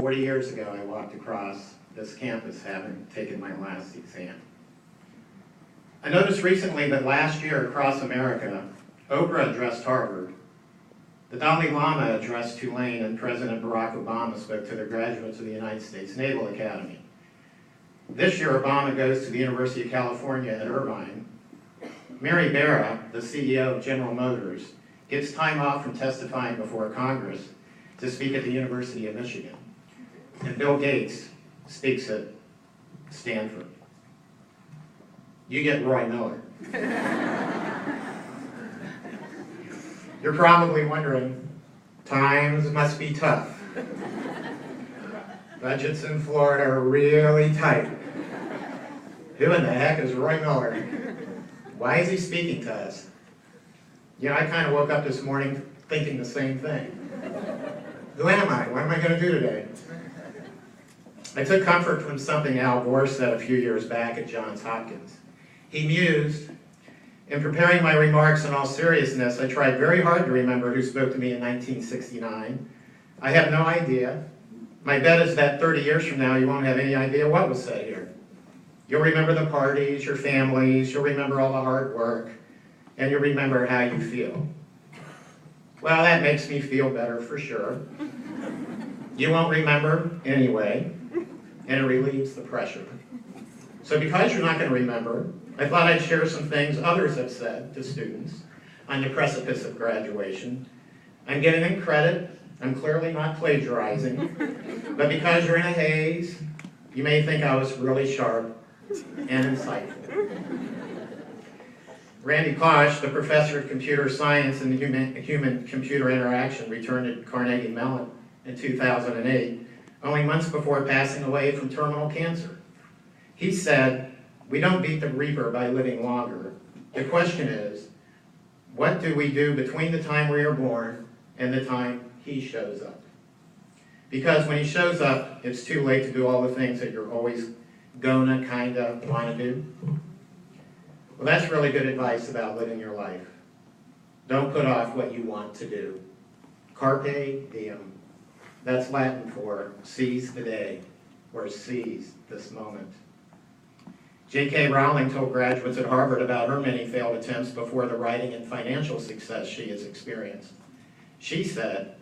40 years ago, I walked across this campus having taken my last exam. I noticed recently that last year across America, Oprah addressed Harvard, the Dalai Lama addressed Tulane, and President Barack Obama spoke to the graduates of the United States Naval Academy. This year, Obama goes to the University of California at Irvine. Mary Barra, the CEO of General Motors, gets time off from testifying before Congress to speak at the University of Michigan. And Bill Gates speaks at Stanford. You get Roy Miller. You're probably wondering, times must be tough. Budgets in Florida are really tight. Who in the heck is Roy Miller? Why is he speaking to us? You know, I kind of woke up this morning thinking the same thing. Who am I? What am I going to do today? I took comfort from something Al Gore said a few years back at Johns Hopkins. He mused, in preparing my remarks in all seriousness, I tried very hard to remember who spoke to me in 1969. I have no idea. My bet is that 30 years from now, you won't have any idea what was said here. You'll remember the parties, your families, you'll remember all the hard work, and you'll remember how you feel. Well, that makes me feel better for sure. You won't remember anyway, and it relieves the pressure. So because you're not going to remember, I thought I'd share some things others have said to students on the precipice of graduation. I'm giving them credit. I'm clearly not plagiarizing. But because you're in a haze, you may think I was really sharp and insightful. Randy Kosh, the professor of computer science and human-computer interaction, returned at Carnegie Mellon in 2008, only months before passing away from terminal cancer. He said, "We don't beat the reaper by living longer. The question is, what do we do between the time we are born and the time he shows up? Because when he shows up, it's too late to do all the things that you're always gonna kinda wanna do." Well, that's really good advice about living your life. Don't put off what you want to do. Carpe diem. That's Latin for seize the day, or seize this moment. J.K. Rowling told graduates at Harvard about her many failed attempts before the writing and financial success she has experienced. She said,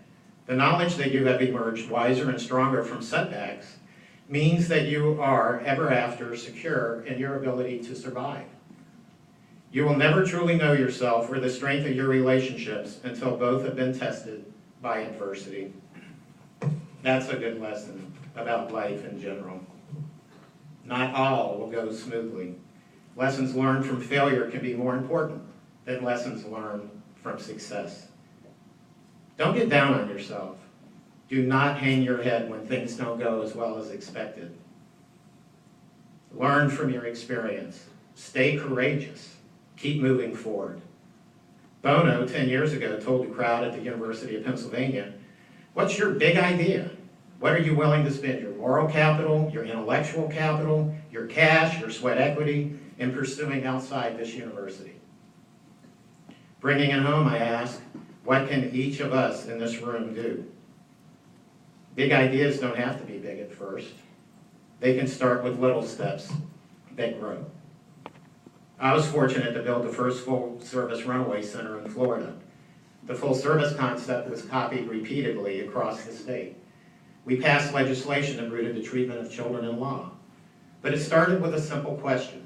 "The knowledge that you have emerged wiser and stronger from setbacks means that you are ever after secure in your ability to survive. You will never truly know yourself or the strength of your relationships until both have been tested by adversity." That's a good lesson about life in general. Not all will go smoothly. Lessons learned from failure can be more important than lessons learned from success. Don't get down on yourself. Do not hang your head when things don't go as well as expected. Learn from your experience. Stay courageous. Keep moving forward. Bono, 10 years ago, told the crowd at the University of Pennsylvania, "What's your big idea? What are you willing to spend your moral capital, your intellectual capital, your cash, your sweat equity in pursuing outside this university?" Bringing it home, I ask, what can each of us in this room do? Big ideas don't have to be big at first. They can start with little steps that grow. I was fortunate to build the first full-service runaway center in Florida. The full-service concept was copied repeatedly across the state. We passed legislation that rooted the treatment of children in law. But it started with a simple question.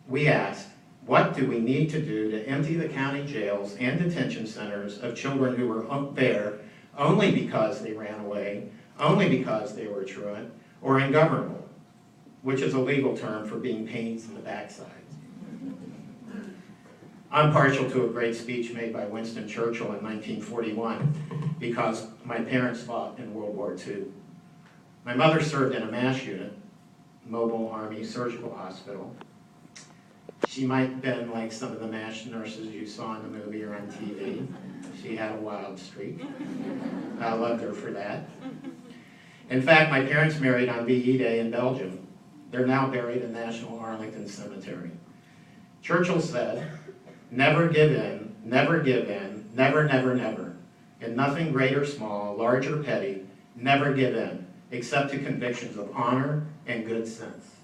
We asked, what do we need to do to empty the county jails and detention centers of children who were there only because they ran away, only because they were truant, or ungovernable, which is a legal term for being pains in the backside. I'm partial to a great speech made by Winston Churchill in 1941 because my parents fought in World War II. My mother served in a MASH unit, Mobile Army Surgical Hospital. She might have been like some of the MASH nurses you saw in the movie or on TV. She had a wild streak. I loved her for that. In fact, my parents married on VE Day in Belgium. They're now buried in National Arlington Cemetery. Churchill said, "Never give in, never give in, never, never, never. And nothing great or small, large or petty, Never give in, except to convictions of honor and good sense.